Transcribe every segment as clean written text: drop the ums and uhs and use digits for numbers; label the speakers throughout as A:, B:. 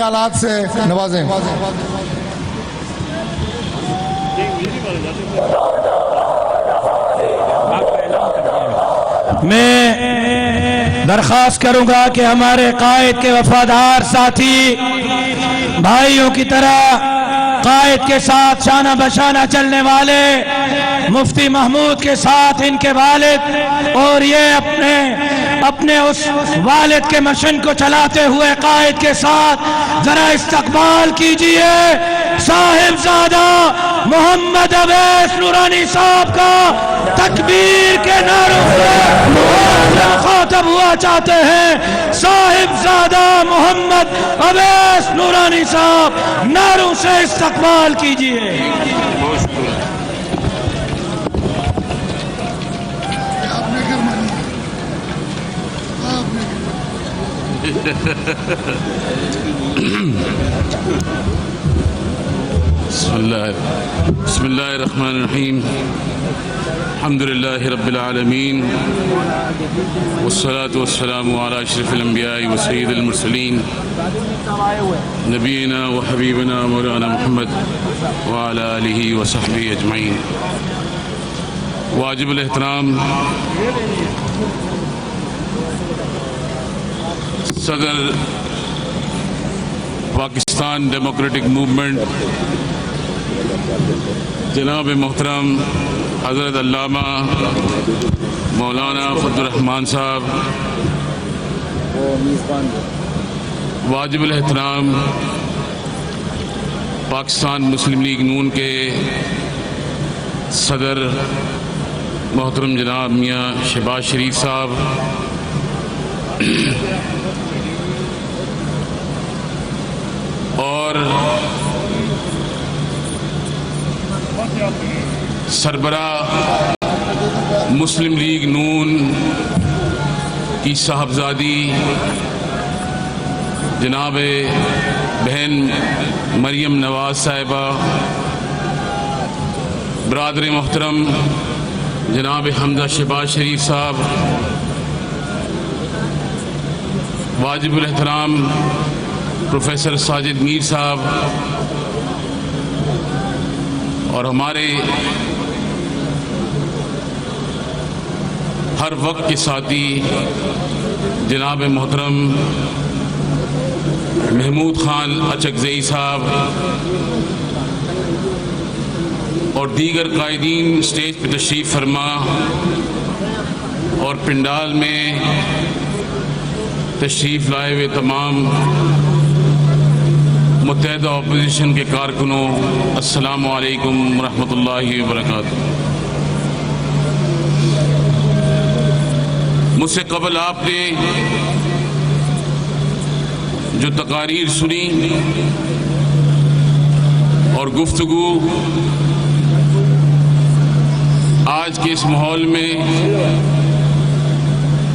A: آلات سے نوازیں۔
B: میں درخواست کروں گا کہ ہمارے قائد کے وفادار ساتھی بھائیوں کی طرح قائد کے ساتھ شانہ بشانہ چلنے والے مفتی محمود کے ساتھ ان کے والد اور یہ اپنے اس والد کے مشن کو چلاتے ہوئے قائد کے ساتھ ذرا استقبال کیجئے صاحبزادہ محمد اویس نورانی صاحب کا تکبیر کے نعروں سے مخاطب ہوا چاہتے ہیں۔ صاحبزادہ محمد اویس نورانی صاحب نعروں سے استقبال کیجئے۔
C: بسم اللہ الرحمن الرحیم الحمدللہ رب العالمین والصلاة والسلام علی اشرف الانبیاء وسید المرسلین نبینا وحبیبنا مولانا محمد وعلی آلہ وصحبہ اجمعین۔ واجب الاحترام صدر پاکستان ڈیموکریٹک موومنٹ جناب محترم حضرت علامہ مولانا فضل الرحمان صاحب، واجب الاحترام پاکستان مسلم لیگ نون کے صدر محترم جناب میاں شہباز شریف صاحب، اور سربراہ مسلم لیگ نون کی صاحبزادی جناب بہن مریم نواز صاحبہ، برادر محترم جناب حمزہ شہباز شریف صاحب، واجب الاحترام پروفیسر ساجد میر صاحب، اور ہمارے ہر وقت کے ساتھی جناب محترم محمود خان اچکزئی صاحب اور دیگر قائدین اسٹیج پہ تشریف فرما اور پنڈال میں تشریف لائے ہوئے تمام متحدہ اپوزیشن کے کارکنوں، السلام علیکم ورحمۃ اللہ وبرکاتہ۔ مجھ سے قبل آپ نے جو تقاریر سنی اور گفتگو آج کے اس ماحول میں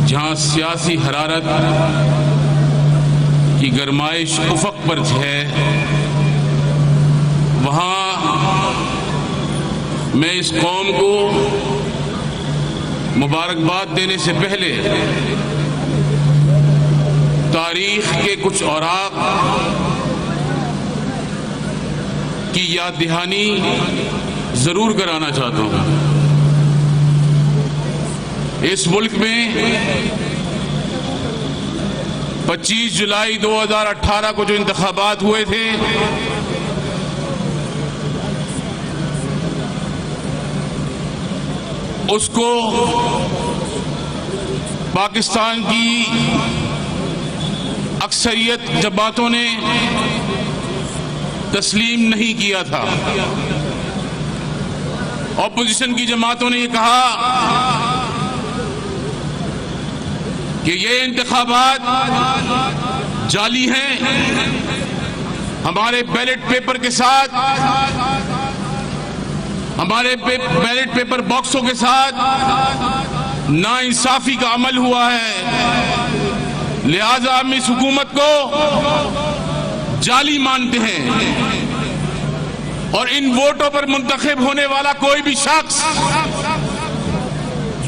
C: جہاں سیاسی حرارت کی گرمائش افق پر ہے، وہاں میں اس قوم کو مبارکباد دینے سے پہلے تاریخ کے کچھ اوراق کی یاد دہانی ضرور کرانا چاہتا ہوں۔ اس ملک میں 25 جولائی 2018 کو جو انتخابات ہوئے تھے، اس کو پاکستان کی اکثریت جماعتوں نے تسلیم نہیں کیا تھا۔ اپوزیشن کی جماعتوں نے یہ کہا کہ یہ انتخابات جعلی ہیں، ہمارے بیلٹ پیپر کے ساتھ، ہمارے بیلٹ پیپر باکسوں کے ساتھ ناانصافی کا عمل ہوا ہے، لہذا ہم اس حکومت کو جعلی مانتے ہیں، اور ان ووٹوں پر منتخب ہونے والا کوئی بھی شخص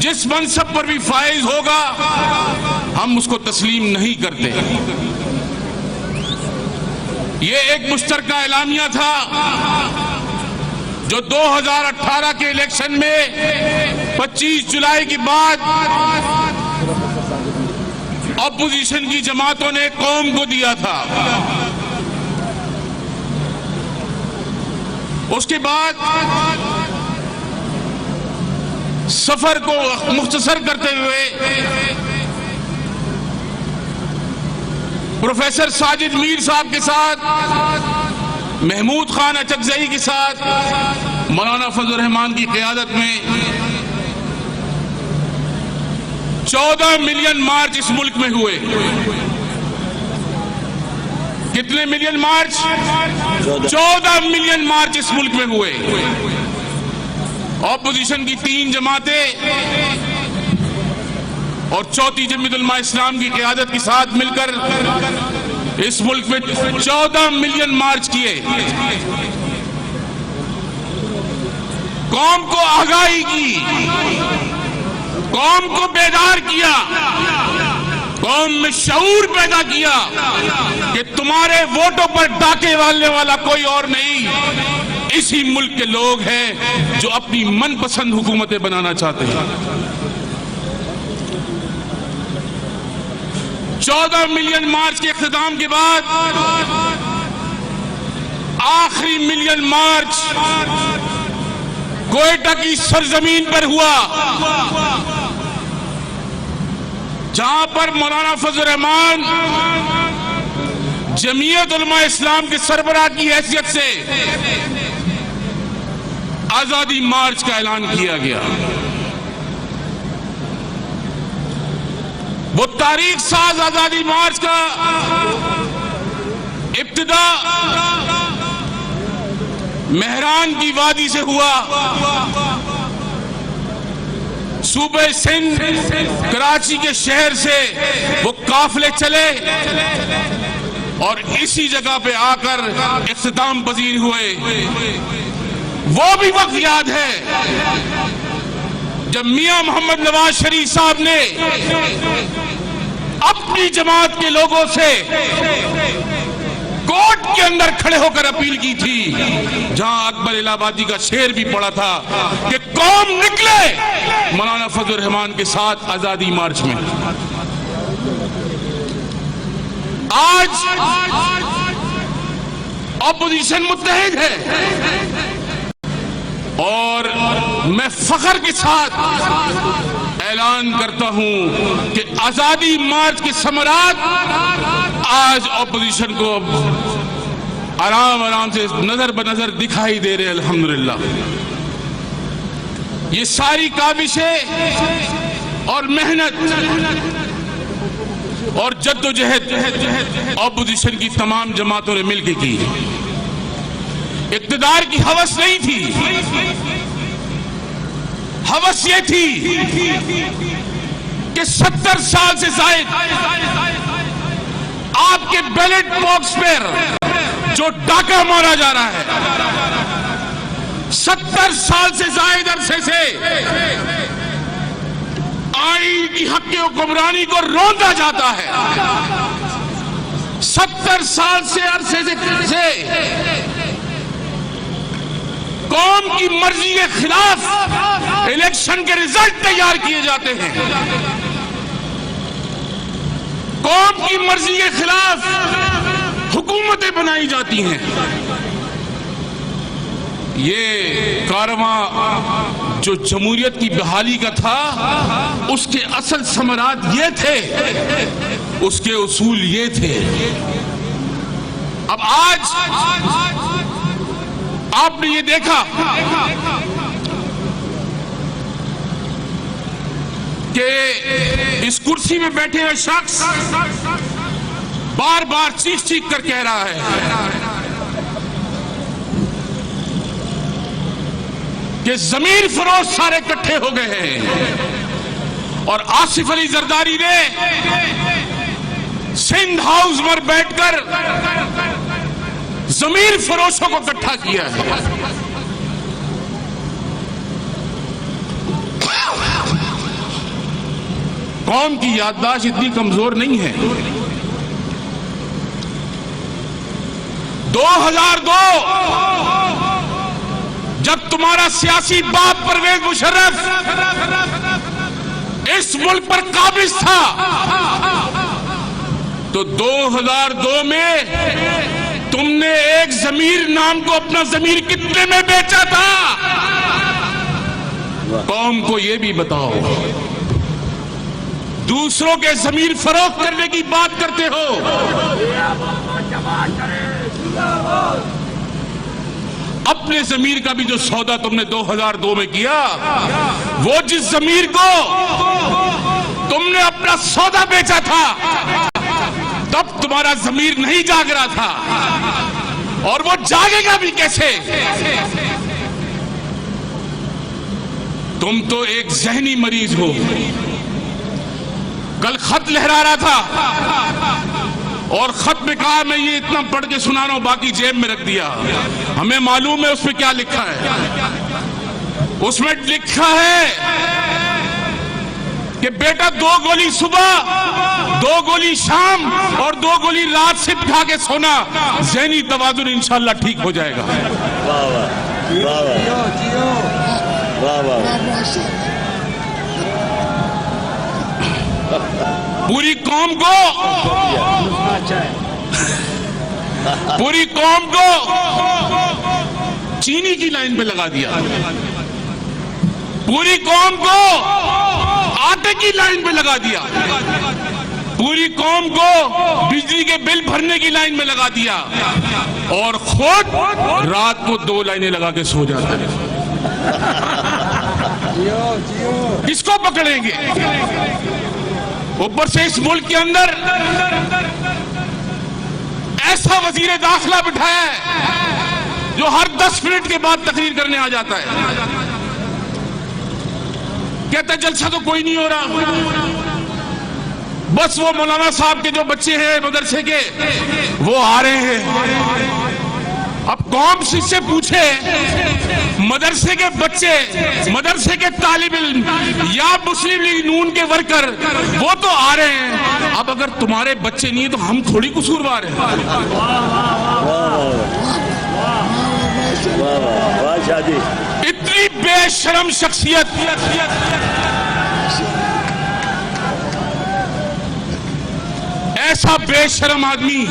C: جس منصب پر بھی فائز ہوگا ہم اس کو تسلیم نہیں کرتے۔ یہ ایک مشترکہ اعلامیہ تھا جو 2018 کے الیکشن میں 25 جولائی کے بعد اپوزیشن کی جماعتوں نے قوم کو دیا تھا. اس کے بعد سفر کو مختصر کرتے ہوئے پروفیسر ساجد میر صاحب کے ساتھ، محمود خان اچکزئی کے ساتھ، مولانا فضل الرحمان کی قیادت میں 14 ملین مارچ اس ملک میں ہوئے. کتنے ملین مارچ؟ 14 ملین مارچ اس ملک میں ہوئے. اپوزیشن کی 3 جماعتیں اور چوتھی جمعیت علماء اسلام کی قیادت کے ساتھ مل کر اس ملک میں 14 ملین مارچ کیے. قوم کو آگاہی کی، قوم کو بیدار کیا، قوم میں شعور پیدا کیا کہ تمہارے ووٹوں پر ڈاکے ڈالنے والا کوئی اور نہیں، اسی ملک کے لوگ ہیں جو اپنی من پسند حکومتیں بنانا چاہتے ہیں. 14 ملین مارچ کے اختتام کے بعد آخری ملین مارچ کوئٹہ کی سرزمین پر ہوا، جہاں پر مولانا فضل الرحمان جمعیت علماء اسلام کے سربراہ کی حیثیت سے آزادی مارچ کا اعلان کیا گیا. وہ تاریخ ساز آزادی مارچ کا ابتدا مہران کی وادی سے ہوا. صوبہ سندھ کراچی کے شہر سے وہ قافلے چلے اور اسی جگہ پہ آ کر اختتام پذیر ہوئے. وہ بھی وقت یاد ہے جب میاں محمد نواز شریف صاحب نے اپنی جماعت کے لوگوں سے کوٹ کے اندر کھڑے ہو کر اپیل کی تھی، جہاں اکبر الہ آبادی کا شعر بھی پڑا تھا کہ قوم نکلے مولانا فضل الرحمان کے ساتھ آزادی مارچ میں. آج اپوزیشن متحد ہے اور میں فخر کے ساتھ اعلان کرتا ہوں کہ آزادی مارچ کے ثمرات آج اپوزیشن کو آرام آرام سے نظر بنظر دکھائی دے رہے. الحمدللہ یہ ساری کاوشیں اور محنت اور جد و جہد اپوزیشن کی تمام جماعتوں نے مل کے کی. اقتدار کی ہوس نہیں تھی، ہوس یہ تھی کہ 70 سال سے زائد آپ کے بیلٹ باکس پر جو ڈاکہ مارا جا رہا ہے، 70 سال سے زائد عرصے سے آئین کی حق حکمرانی کو روندا جاتا ہے. 70 سال سے عرصے سے قوم کی مرضی کے خلاف الیکشن کے رزلٹ تیار کیے جاتے ہیں، قوم کی مرضی کے خلاف حکومتیں بنائی جاتی ہیں. یہ کارواں جو جمہوریت کی بحالی کا تھا، اس کے اصل ثمرات یہ تھے، اس کے اصول یہ تھے. اب آج آپ نے یہ دیکھا کہ اس کرسی میں بیٹھے ہوئے شخص بار بار چیخ چیخ کر کہہ رہا ہے کہ ضمیر فروش سارے اکٹھے ہو گئے ہیں، اور آصف علی زرداری نے سندھ ہاؤس میں بیٹھ کر ضمیر فروشوں کو اکٹھا کیا ہے. قوم کی یادداشت اتنی کمزور نہیں ہے. 2002 جب تمہارا سیاسی باپ پرویز مشرف اس ملک پر قابض تھا تو 2002 میں تم نے ایک ضمیر نام کو اپنا ضمیر کتنے میں بیچا تھا؟ قوم کو یہ بھی بتاؤ. دوسروں کے ضمیر فروخت کرنے کی بات کرتے ہو. اپنے ضمیر کا بھی جو سودا تم نے 2002 میں کیا، وہ جس ضمیر کو تم نے اپنا سودا بیچا تھا تب تمہارا ضمیر نہیں جاگ رہا تھا، اور وہ جاگے گا بھی کیسے؟ تم تو ایک ذہنی مریض ہو. کل خط لہرا رہا تھا اور خط میں کہا میں یہ اتنا پڑھ کے سنا رہا ہوں، باقی جیب میں رکھ دیا. ہمیں معلوم ہے اس میں کیا لکھا ہے. اس میں لکھا ہے کہ بیٹا 2 گولی صبح، 2 گولی شام اور 2 گولی رات سے کھا کے سونا، ذہنی توازن انشاءاللہ ٹھیک ہو جائے گا. پوری قوم کو چینی کی لائن پہ لگا دیا، پوری قوم کو آٹے کی لائن پہ لگا دیا، پوری قوم کو بجلی کے بل بھرنے کی لائن میں لگا دیا، اور خود رات کو 2 لائنیں لگا کے سو جاتا ہے. کس کو پکڑیں گے؟ اوپر سے اس ملک کے اندر ایسا وزیر داخلہ بٹھایا ہے جو ہر 10 منٹ کے بعد تقریر کرنے آ جاتا ہے. کہتا ہے جلسہ تو کوئی نہیں ہو رہا، بس وہ مولانا صاحب کے جو بچے ہیں مدرسے کے وہ آ رہے ہیں. اب قوم سے پوچھے مدرسے کے بچے، مدرسے کے طالب علم یا مسلم لیگ نون کے ورکر وہ تو آ رہے ہیں، اب اگر تمہارے بچے نہیں ہیں تو ہم تھوڑی قصوروار ہیں. اتنی بے شرم شخصیت، ایسا بے شرم آدمی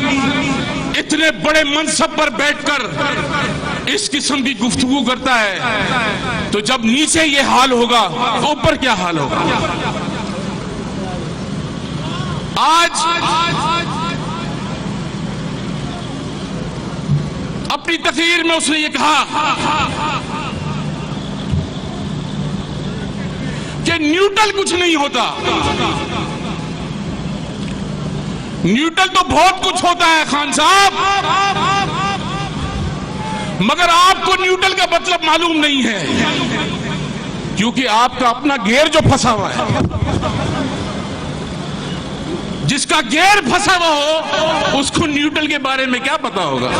C: اتنے بڑے منصب پر بیٹھ کر اس قسم کی گفتگو کرتا ہے، تو جب نیچے یہ حال ہوگا تو اوپر کیا حال ہوگا؟ آج اپنی تقریر میں اس نے یہ کہا کہ نیوٹرل کچھ نہیں ہوتا. نیوٹرل تو بہت کچھ ہوتا ہے خان صاحب، مگر آپ کو نیوٹرل کا مطلب معلوم نہیں ہے، کیونکہ آپ کا اپنا گیئر جو پھنسا ہوا ہے. جس کا گیئر پھنسا ہوا ہو اس کو نیوٹرل کے بارے میں کیا پتا ہوگا؟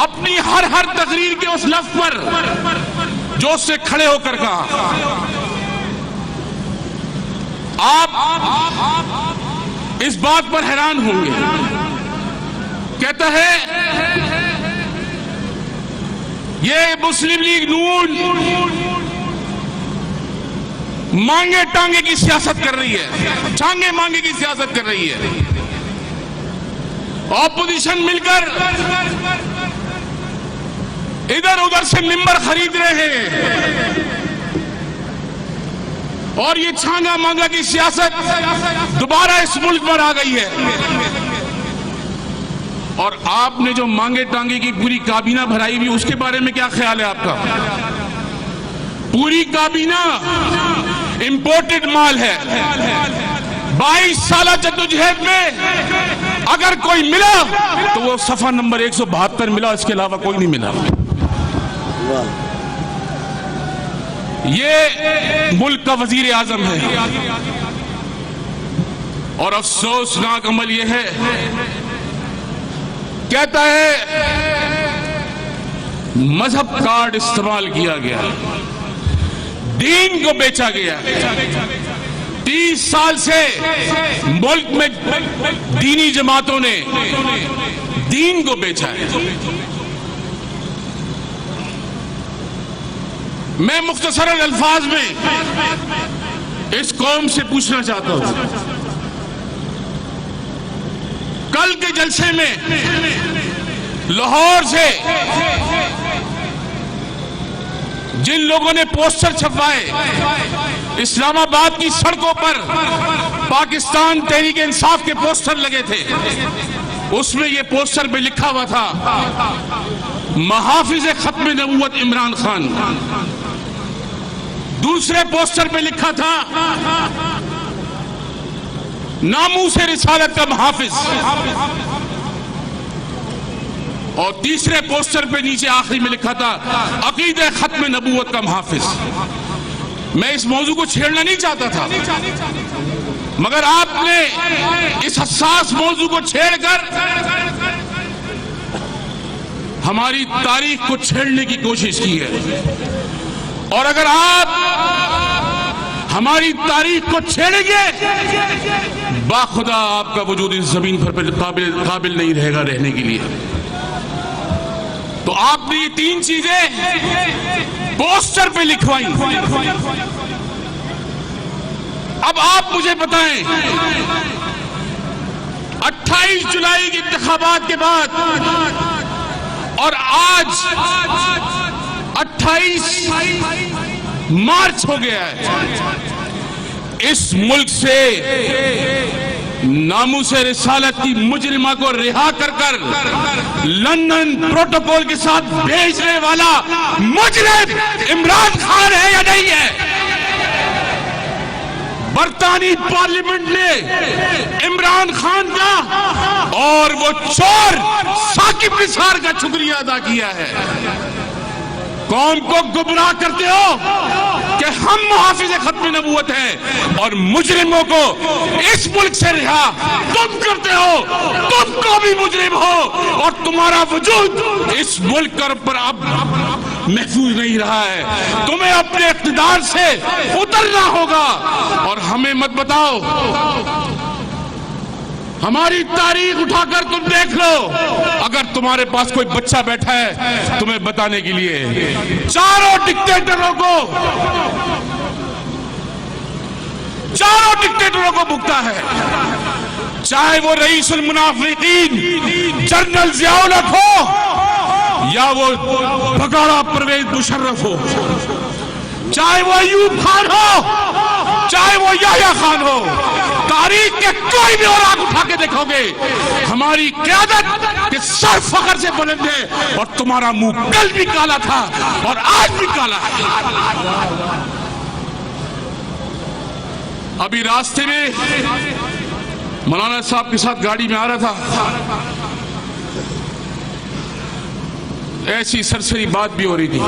C: اپنی ہر تقریر کے اس لفظ پر جو اس سے کھڑے ہو کر کہا. آپ اس بات پر حیران ہوں گے. کہتا ہے یہ مسلم لیگ نون مانگے ٹانگے کی سیاست کر رہی ہے، ٹانگے مانگے کی سیاست کر رہی ہے. اپوزیشن مل کر ادھر ادھر سے ممبر خرید رہے ہیں، اور یہ چھانگا مانگا کی سیاست دوبارہ اس ملک پر آ گئی ہے. اور آپ نے جو مانگے ٹانگے کی پوری کابینہ بھرائی بھی، اس کے بارے میں کیا خیال ہے آپ کا؟ پوری کابینہ امپورٹڈ مال ہے. 22 سالہ جدوجہد میں اگر کوئی ملا تو وہ صفحہ نمبر 172 ملا، اس کے علاوہ کوئی نہیں ملا. یہ ملک کا وزیر اعظم ہے، اور افسوسناک عمل یہ ہے، کہتا ہے مذہب کارڈ استعمال کیا گیا، دین کو بیچا گیا. 30 سال سے ملک میں دینی جماعتوں نے دین کو بیچا ہے. میں مختصر الفاظ میں اس قوم سے پوچھنا چاہتا ہوں، کل کے جلسے میں لاہور سے جن لوگوں نے پوسٹر چھپوائے، اسلام آباد کی سڑکوں پر پاکستان تحریک انصاف کے پوسٹر لگے تھے، اس میں یہ پوسٹر پہ لکھا ہوا تھا محافظ ختم نبوت عمران خان. دوسرے پوسٹر پہ لکھا تھا ناموس رسالت کا محافظ، اور تیسرے پوسٹر پہ نیچے آخری میں لکھا تھا عقیدہ ختم نبوت کا محافظ. میں اس موضوع کو چھیڑنا نہیں چاہتا تھا، مگر آپ نے اس حساس موضوع کو چھیڑ کر ہماری تاریخ کو چھیڑنے کی کوشش کی ہے. اور اگر آپ ہماری تاریخ کو چھیڑیں گے، باخدا آپ کا وجود اس زمین پر قابل نہیں رہے گا رہنے کے لیے. تو آپ نے یہ 3 چیزیں پوسٹر پہ لکھوائیں. اب آپ مجھے بتائیں، 28 جولائی کے انتخابات کے بعد اور آج 28 مارچ ہو گیا ہے، اس ملک سے ناموس رسالت کی مجرمہ کو رہا کر کر لندن پروٹوکول کے ساتھ بھیجنے والا مجرم عمران خان ہے یا نہیں ہے؟ برطانوی پارلیمنٹ نے عمران خان کا اور وہ چور ثاقب نثار کا شکریہ ادا کیا ہے. قوم کو گمراہ کرتے ہو کہ ہم محافظ ختم نبوت ہیں، اور مجرموں کو اس ملک سے رہا تم کرتے ہو. تم کو بھی مجرم ہو، اور تمہارا وجود اس ملک پر اب محفوظ نہیں رہا ہے. تمہیں اپنے اقتدار سے اترنا ہوگا. اور ہمیں مت بتاؤ، ہماری تاریخ اٹھا کر تم دیکھ لو، اگر تمہارے پاس کوئی بچہ بیٹھا ہے تمہیں بتانے کے لیے، چاروں ڈکٹیٹروں کو بھگتا ہے. چاہے وہ رئیس المنافقین جنرل ضیاء الحق ہو، یا وہ بگاڑا پرویز مشرف ہو، چاہے وہ ایوب خان ہو، چاہے وہ یحییٰ خان ہو. تاریخ کے کوئی بھی اور آگ اٹھا کے دیکھو گے، ہماری قیادت کے سر فخر سے بلند ہے، اور تمہارا منہ کل بھی کالا تھا اور آج بھی کالا ہے. ابھی راستے میں مولانا صاحب کے ساتھ گاڑی میں آ رہا تھا، ایسی سرسری بات بھی ہو رہی تھی.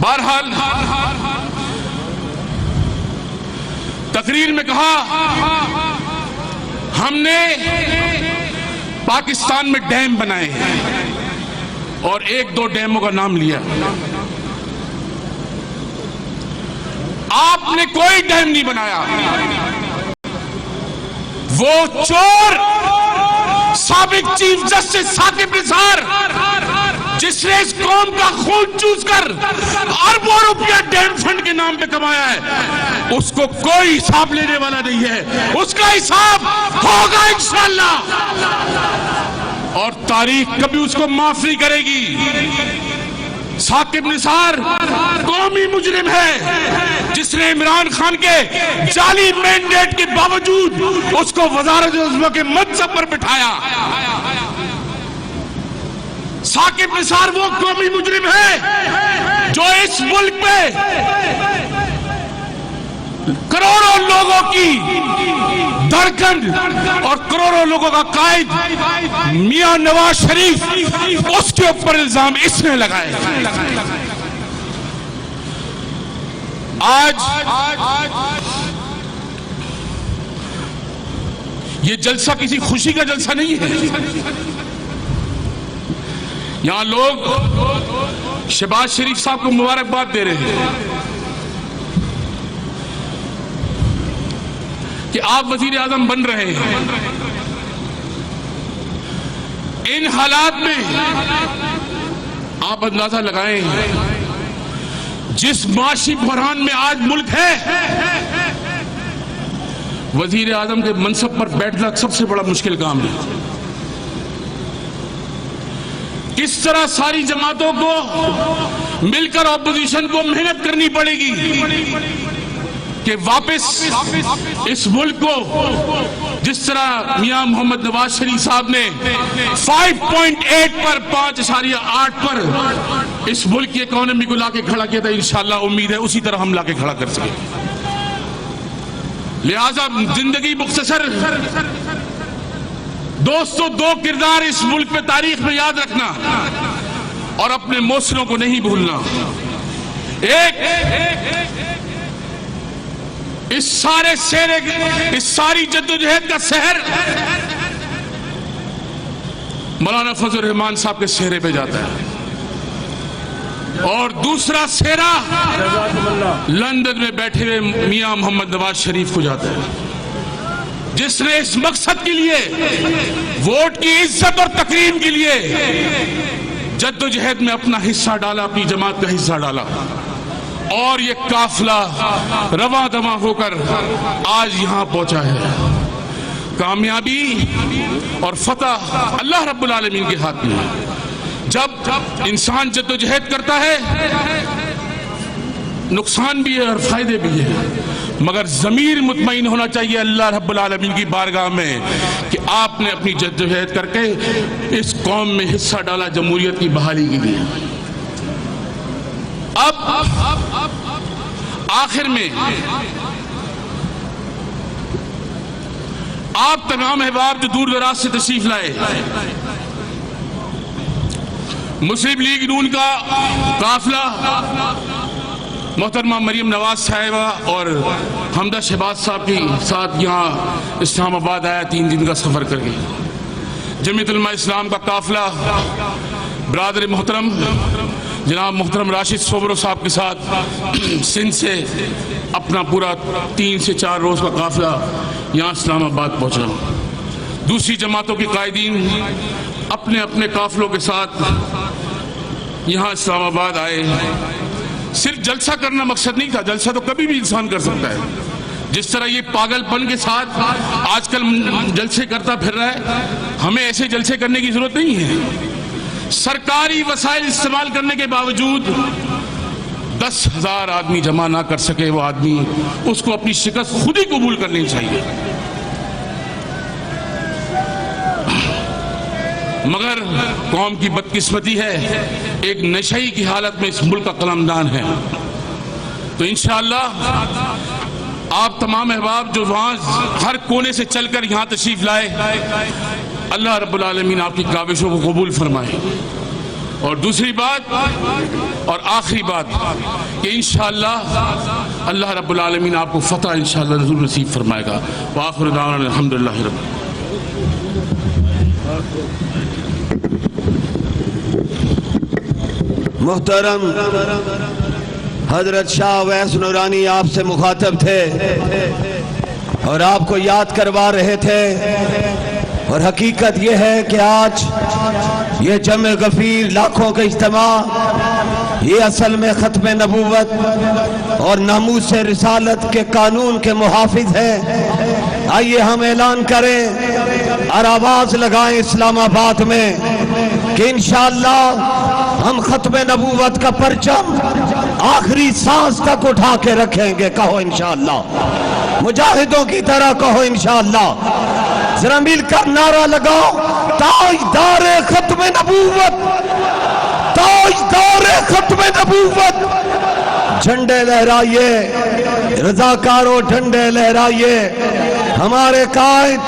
C: بہرحال تقریر میں کہا ہم نے پاکستان میں ڈیم بنائے ہیں، اور 1-2 ڈیموں کا نام لیا. آپ نے کوئی ڈیم نہیں بنایا. وہ چور سابق چیف جسٹس ثاقب نثار، جس نے اس قوم کا خون چوس کر اربوں روپیہ ڈیم فنڈ کے نام پہ کمایا ہے، اس کو کوئی حساب لینے والا نہیں ہے. اس کا حساب ہوگا انشاءاللہ، اور تاریخ کبھی اس کو معاف نہیں کرے گی. ثاقب نثار قومی مجرم ہے، جس نے عمران خان کے جعلی مینڈیٹ کے باوجود اس کو وزارت عظمیٰ کے منصب پر بٹھایا. ثاقب نثار وہ قومی مجرم ہے جو اس ملک میں کروڑوں لوگوں کی دھڑکن اور کروڑوں لوگوں کا قائد میاں نواز شریف، اس کے اوپر الزام اس نے لگائے. آج یہ جلسہ کسی خوشی کا جلسہ نہیں ہے. یہاں لوگ شہباز شریف صاحب کو مبارکباد دے رہے ہیں. کہ آپ وزیر اعظم بن رہے ہیں، ان حالات میں آپ اندازہ لگائیں جس معاشی بحران میں آج ملک ہے، وزیر اعظم کے منصب پر بیٹھنا سب سے بڑا مشکل کام ہے۔ کس طرح ساری جماعتوں کو مل کر اپوزیشن کو محنت کرنی پڑے گی کہ واپس اس ملک کو، جس طرح میاں محمد نواز شریف صاحب نے 5.8 پر 5.8 پر اس ملک کی اکانومی کو لا کے کھڑا کیا تھا، انشاءاللہ امید ہے اسی طرح ہم لا کے کھڑا کر سکیں۔ لہذا زندگی مختصر دوستو، دو کردار اس ملک میں تاریخ میں یاد رکھنا اور اپنے موثروں کو نہیں بھولنا۔ ایک، اس ساری جدوجہد کا سحر مولانا فضل الرحمان صاحب کے چہرے پہ جاتا ہے، اور دوسرا سہرا لندن میں بیٹھے ہوئے میاں محمد نواز شریف کو جاتا ہے، جس نے اس مقصد کے لیے، ووٹ کی عزت اور تکریم کے لیے جدوجہد میں اپنا حصہ ڈالا، اپنی جماعت کا حصہ ڈالا، اور یہ قافلہ رواں دواں ہو کر آج یہاں پہنچا ہے۔ کامیابی اور فتح اللہ رب العالمین کے ہاتھ میں ہے۔ جب انسان جدوجہد کرتا ہے نقصان بھی ہے اور فائدے بھی ہیں، مگر ضمیر مطمئن ہونا چاہیے اللہ رب العالمین کی بارگاہ میں کہ آپ نے اپنی جدوجہد کر کے اس قوم میں حصہ ڈالا جمہوریت کی بحالی کے لیے۔ اب آخر میں آپ تمام احباب جو دور دراز سے تشریف لائے، مسلم لیگ نون کا قافلہ محترمہ مریم نواز صاحبہ اور حمدہ شہباز صاحب کے ساتھ یہاں اسلام آباد آیا 3 دن کا سفر کر کے۔ جمعیت علماء اسلام کا قافلہ برادر محترم جناب محترم راشد صوبرو صاحب کے ساتھ سندھ سے اپنا پورا 3 سے 4 روز کا قافلہ یہاں اسلام آباد پہنچا۔ دوسری جماعتوں کے قائدین اپنے اپنے قافلوں کے ساتھ یہاں اسلام آباد آئے۔ صرف جلسہ کرنا مقصد نہیں تھا، جلسہ تو کبھی بھی انسان کر سکتا ہے، جس طرح یہ پاگل پن کے ساتھ آج کل جلسے کرتا پھر رہا ہے، ہمیں ایسے جلسے کرنے کی ضرورت نہیں ہے۔ سرکاری وسائل استعمال کرنے کے باوجود 10,000 آدمی جمع نہ کر سکے وہ آدمی، اس کو اپنی شکست خود ہی قبول کرنی چاہیے۔ مگر قوم کی بدقسمتی ہے ایک نشئی کی حالت میں اس ملک کا قلمدان ہے۔ تو انشاءاللہ آپ تمام احباب جو وہاں ہر کونے سے چل کر یہاں تشریف لائے، اللہ رب العالمین آپ کی کاوشوں کو قبول فرمائے۔ اور دوسری بات اور آخری بات کہ انشاءاللہ اللہ رب العالمین آپ کو فتح انشاءاللہ ضرور نصیب فرمائے گا۔ وآخر دعوانا الحمدللہ رب۔
A: محترم حضرت شاہ اویس نورانی آپ سے مخاطب تھے اور آپ کو یاد کروا رہے تھے، اور حقیقت یہ ہے کہ آج یہ جمع غفیر لاکھوں کا اجتماع یہ اصل میں ختم نبوت اور ناموس رسالت کے قانون کے محافظ ہے۔ آئیے ہم اعلان کریں اور آواز لگائیں اسلام آباد میں کہ انشاءاللہ ہم ختم نبوت کا پرچم آخری سانس تک اٹھا کے رکھیں گے۔ کہو انشاءاللہ، مجاہدوں کی طرح کہو انشاءاللہ، ذرا مل کر نعرہ لگاؤ، تاجدار ختم نبوت، تاجدار ختم نبوت۔ جھنڈے لہرائیے رضاکاروں، جھنڈے لہرائیے۔ ہمارے قائد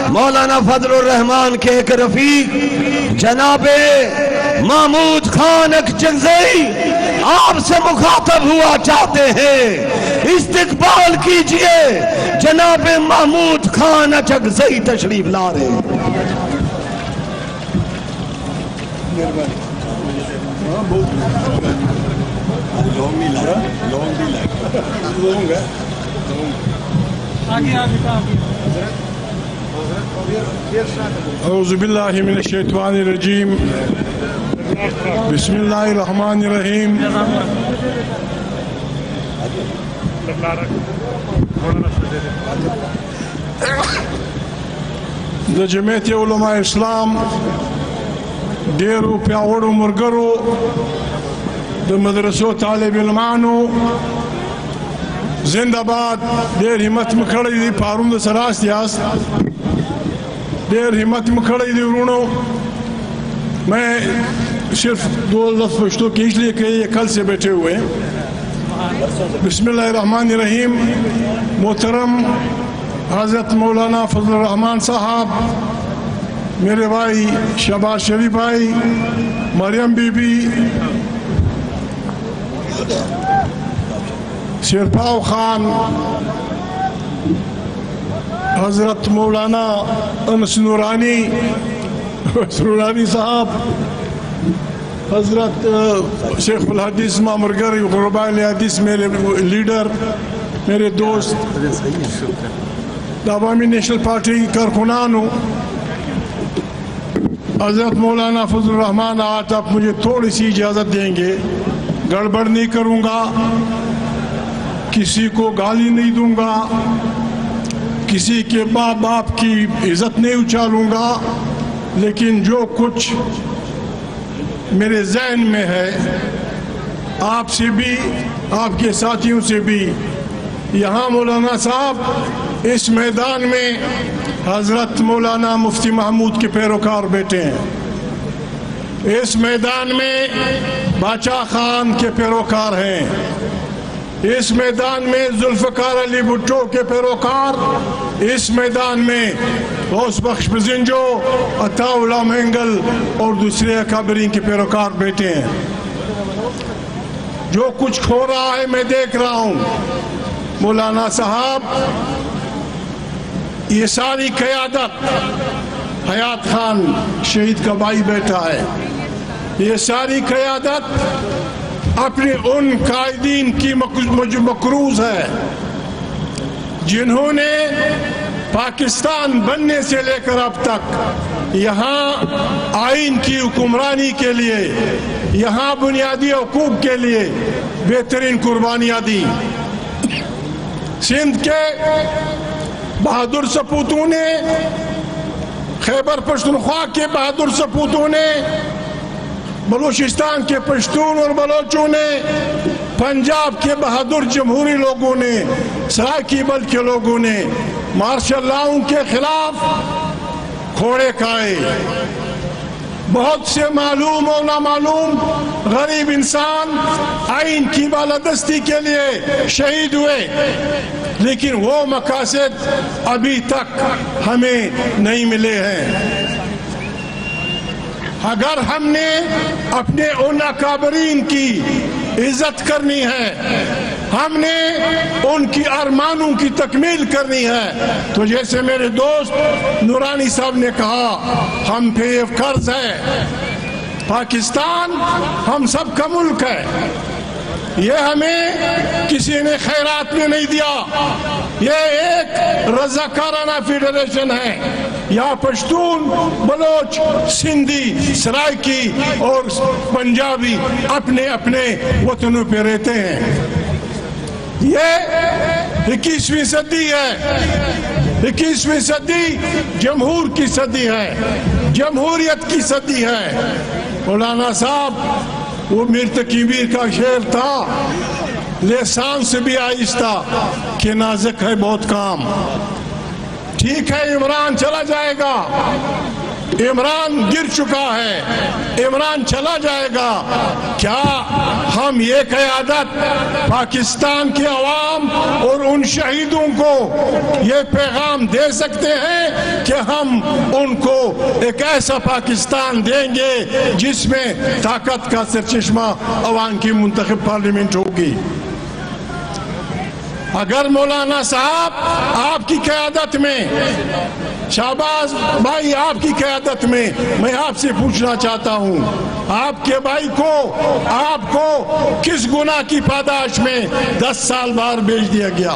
A: مولانا فضل الرحمان کے ایک رفیق جناب محمود خان اکجنزئی آپ سے مخاطب ہوا چاہتے ہیں، استقبال کیجئے۔ جناب محمود خان اکجنزئی تشریف لا رہے ہیں۔
D: اعوذ باللہ من الشیطان الرجیم بسم اللہ الرحمن الرحیم د جمعیت علماء اسلام ډیرو پیاوړو مرګرو د مدرسو طالب علمانو زندہ باد ډیر همت مکړی دی پارون د سراست یاست ډیر همت مکړی دی ورونو میں صرف 2 لفظ پشتو کی اس لیے کہ یہ کل سے بیٹھے ہوئے ہیں بسم اللہ الرحمن الرحیم محترم حضرت مولانا فضل الرحمان صاحب میرے بھائی شہباز شریف بھائی مریم بی بی شیرپاؤ خان حضرت مولانا انس نورانی صاحب حضرت شیخ الحدیث مامرگر غرباء الحدیث میرے لیڈر میرے دوست عوامی نیشنل پارٹی کارکنانوں حضرت مولانا فضل الرحمان آج آپ مجھے تھوڑی سی اجازت دیں گے گڑبڑ نہیں کروں گا کسی کو گالی نہیں دوں گا کسی کے باپ کی عزت نہیں اچھالوں گا لیکن جو کچھ میرے ذہن میں ہے آپ سے بھی آپ کے ساتھیوں سے بھی یہاں مولانا صاحب اس میدان میں حضرت مولانا مفتی محمود کے پیروکار بیٹھے ہیں اس میدان میں باچا خان کے پیروکار ہیں اس میدان میں ذوالفقار علی بھٹو کے پیروکار اس میدان میں غوث بخش بزنجو عطا اللہ مینگل اور دوسرے اکابرین کے پیروکار بیٹھے ہیں جو کچھ ہو رہا ہے میں دیکھ رہا ہوں مولانا صاحب یہ ساری قیادت حیات خان شہید کا بھائی بیٹھا ہے یہ ساری قیادت اپنے ان قائدین کی مقروض ہے جنہوں نے پاکستان بننے سے لے کر اب تک یہاں آئین کی حکمرانی کے لیے یہاں بنیادی حقوق کے لیے بہترین قربانیاں دی سندھ کے بہادر سپوتوں نے خیبر پختونخوا کے بہادر سپوتوں نے بلوچستان کے پشتون اور بلوچوں نے پنجاب کے بہادر جمہوری لوگوں نے سرائیکیبل کے لوگوں نے مارشل لاؤں کے خلاف کھوڑے کھائے بہت سے معلوم اور نامعلوم غریب انسان آئین کی بالادستی کے لیے شہید ہوئے لیکن وہ مقاصد ابھی تک ہمیں نہیں ملے ہیں اگر ہم نے اپنے ان اکابرین کی عزت کرنی ہے ہم نے ان کی ارمانوں کی تکمیل کرنی ہے تو جیسے میرے دوست نورانی صاحب نے کہا ہم پہ یہ قرض ہے پاکستان ہم سب کا ملک ہے یہ ہمیں کسی نے خیرات میں نہیں دیا یہ ایک رضاکارانہ فیڈریشن ہے یہاں پشتون بلوچ سندھی سرائکی اور پنجابی اپنے اپنے وطنوں پہ رہتے ہیں یہ 21ویں صدی ہے 21ویں صدی جمہور کی صدی ہے جمہوریت کی صدی ہے مولانا صاحب وہ میر تقی کا شعر تھا لسان سے بھی آہستہ کہ نازک ہے بہت کام ٹھیک ہے عمران چلا جائے گا عمران گر چکا ہے عمران چلا جائے گا کیا ہم یہ قیادت پاکستان کے عوام اور ان شہیدوں کو یہ پیغام دے سکتے ہیں کہ ہم ان کو ایک ایسا پاکستان دیں گے جس میں طاقت کا سرچشمہ عوام کی منتخب پارلیمنٹ ہوگی اگر مولانا صاحب آپ کی قیادت میں شہباز بھائی آپ کی قیادت میں آپ سے پوچھنا چاہتا ہوں آپ کے بھائی کو آپ کو کس گناہ کی پاداش میں 10 سال بعد بھیج دیا گیا